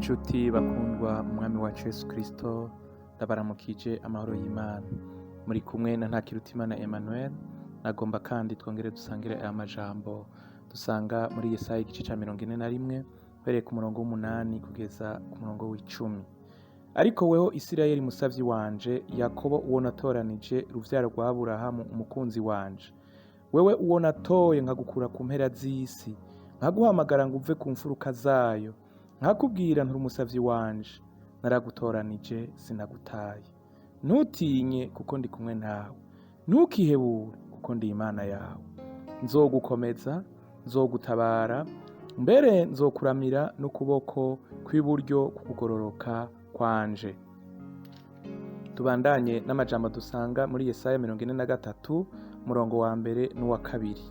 Nshuti bakundwa umwami wacu Yesu Kristo, ndabaramukije amahoro y'Imana. Muri kumwe na Ntakirutimana Emmanuel, nagomba kandi twongere dusangire aya majambo dusanga muri Yesaya igice ca 41 uhereye ku murongo w'8 kugeza ku murongo w'10. Ariko weho Isirayeli musavyi wanje, Yakobo uwo natoranije, ruvyaro rwa Aburahamu umukunzi wanje, wewe uwo natoye nkagukura ku mpera z'isi, nkaguhamagara ngo uve ku mfuruka zayo, nkakubwira nturi umusavyi wanje, naragutoranije sinagutaye. Ntutinye kuko ndi kumwe nawe, ntukihebure kuko ndi Imana yawe. Nzogukomeza, nzogutabara, mbere nzokuramira n'ukuboko kw'iburyo kukugororoka kwanje. Tubandanye n'amajambo dusanga muri Yesaya 43 murongo wa mbere n'uwa kabiri.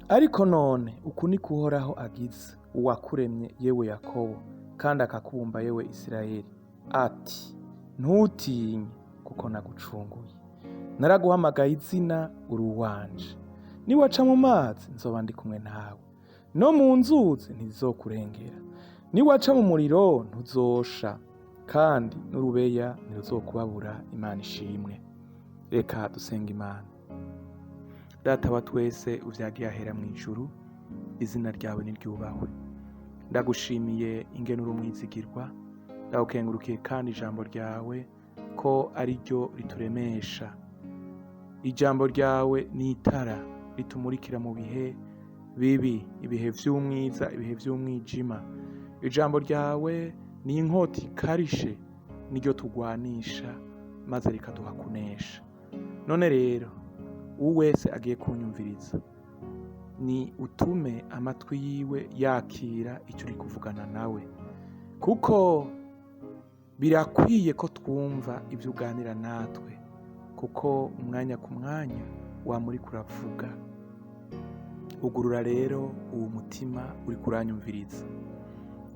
Ariko none uku ni kuhoraho agize, uwakuremye yewe Yakobo, kandi akakubumba yewe Isirayeli, ati ntutinye kuko nagucunguye, naraguhamagaye izina uri uwanje. Niwaca mu mazi nzoba ndi kumwe nawe, no mu nzuzi ntizizokurengera. Niwaca mu muriro ntuzosha, kandi n'urubeya ntiruzokubabura. Imana ishimwe. Reka dusenga Imana. Data wa twese uvyagiye ahera mw'ijuru, izina ryawe niryubahwe. Ndagushimiye ingene uri umwizigirwa, ndagukengurukiye kandi ijambo ryawe ko ari ryo rituremesha. Ijambo ryawe ni itara ritumurikira mu bihe bibi, ibihe vy'umwiza, ibihe vy'umwijima. Ijambo ryawe ni inkota ikarishe, niryo tugwanisha maze rikaduha kunesha. None rero uwo wese agiye kunyumviriza, ni utume amatwi yiwe yakira icyo uri kuvugana nawe, kuko birakwiye ko twumva ibyo uganira natwe, kuko umwanya ku mwanya wamuri kuravuga. Ugurura rero uwo mutima uri kuranyumviriza,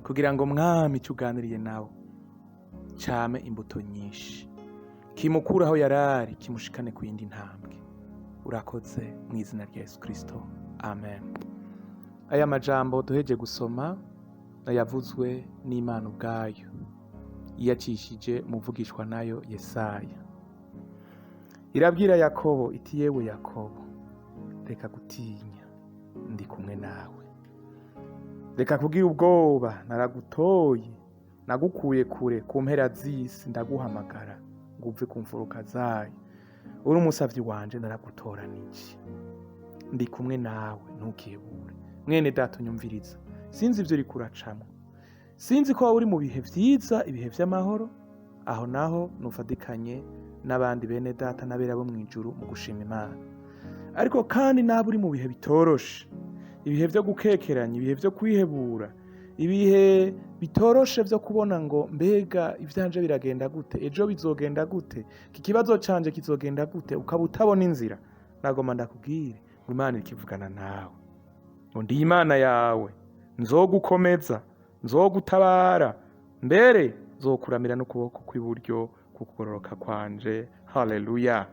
kugira ngo mwami icyo uganiriye nawe came imbuto nyinshi, kimukura aho yarari kimushikane ku yindi ntambwe. Urakoze mu izina rya Yesu Kristo, amen. Aya majambo duheje gusoma yavuzwe n'Imana ubwayo, iyacishije muvugishwa nayo Yesaya. Irabwira Yakobo iti yewe Yakobo, reka gutinya, ndi kumwe nawe. Reka kugira ubwoba, naragutoye, nagukuye kure ku mpera z'isi, ndaguhamagara ngo uve ku mfuruka zayo. Uri umusavyi wanje, naragutoranije, ndi kumwe nawe, ntukihebure. Mwene data unyumviriza, sinzi ivyo uriko uracamwo, sinzi ko uri mu bihe vyiza, ibihe vy'amahoro, aho naho nufadikanye n'abandi bene data n'abera bo mw'ijuru mu gushima Imana. Ariko kandi nabo uri mu bihe bitoroshe, ibihe vyo gukekeranya, ibihe vyo kwihebura, ibihe bitoroshe vyo kubona ngo mbega ivyanje biragenda gute, ejo bizogenda gute, iki kibazo canje kizogenda gute, ukaba utabona inzira. Nagomba ndakubwire ngo Imana ikivugana nawe, ngo ndi Imana yawe, nzogukomeza, nzogutabara, mbere nzokuramira n'ukuboko kw'iburyo kukugororoka kwanje. Haleluya.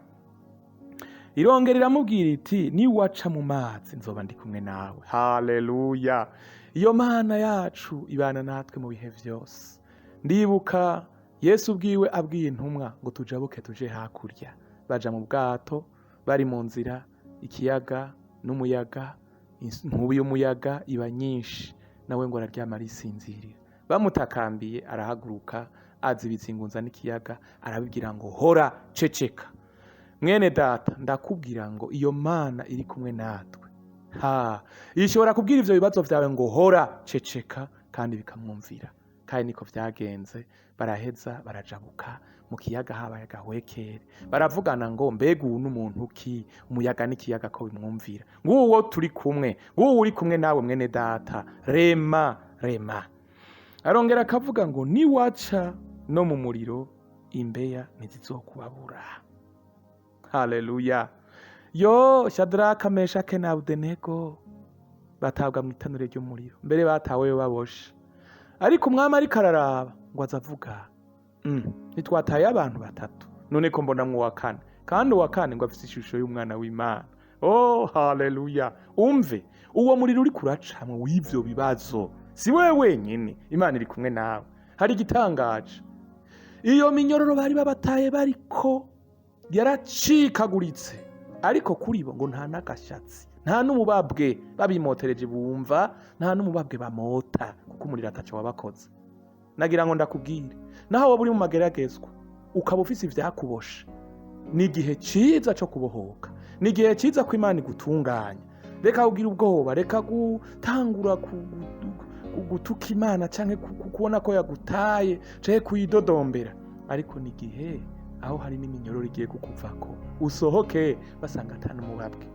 Irongera iramubwira iti niwaca mu mazi nzoba ndi kumwe nawe. Haleluya. Iyo Mana yacu ibana natwe mu bihe vyose. Ndibuka Yesu ubwiwe abwiye intumwa ngo tujabuke tuje hakurya, baja mu bwato, bari mu nzira, ikiyaga n'umuyaga, inkubi y'umuyaga iba nyinshi, nawe ngo araryama arisinzirira. Bamutakambiye arahaguruka, azibiza ingunza n'ikiyaga, arabibwira ngo hora ceceka. Mwene data, ndakubwira ngo iyo Mana iri kumwe natwe, ishobora kubwira ivyo bibazo vyawe ngo hora ceceka, kandi bikamwumvira. Kandi niko vyagenze, baraheza barajabuka mu kiyaga, habaye agahwekere, baravugana ngo mbega uwu n'umuntu ki, umuyaga n'ikiyaga ko bimwumvira. Nguwo turi kumwe, nguwo uri kumwe nawe mwene data, rema rema. Arongera akavuga ngo niwaca no mu muriro, imbeya ntizizokubabura. Haleluya. Yo Shadraka, Meshake na Abedenego batabwa mu itanure ry'umuriro, mbere bataweyo baboshe. Ariko umwami ariko araraba ngo azavuga, ntitwataye abantu batatu, none ko mbona mu wa kane, kandi uwa kane ngo afise ishusho y'umwana w'Imana. Oh haleluya. Umve uwo muriro uri kuracamwe w'ivyo bibazo, si wewe wenyine, Imana iri kumwe nawe. Hari igitangaje, iyo minyororo bari babataye bariko yaracikaguritse, ariko kuri bo ngo nta n'agashatsi, nta n'umubabwe babimotereje bumva, nta n'umubabwe bamota, kuko umuriro ataco wabakoze. Nagira ngo ndakubwire, naho wowe uri mu mageragezwa ukaba ufise ivyakuboshe, ni igihe ciza co kubohoka, ni igihe ciza ko Imana igutunganya. Reka kugira ubwoba, reka gutangura gutuka Imana canke kubona ko yagutaye canke kuyidodombera, ariko ni igihe aho hari n'iminyororo igiye kukuvako, usohoke basanga ata n'umubabwe.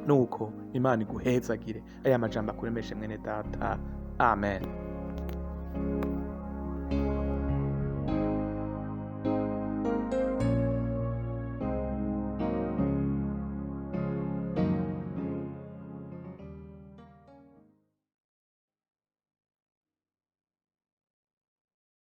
Nuko Imana iguhezagire. Aya majambo akuremeshe mwene data, amen.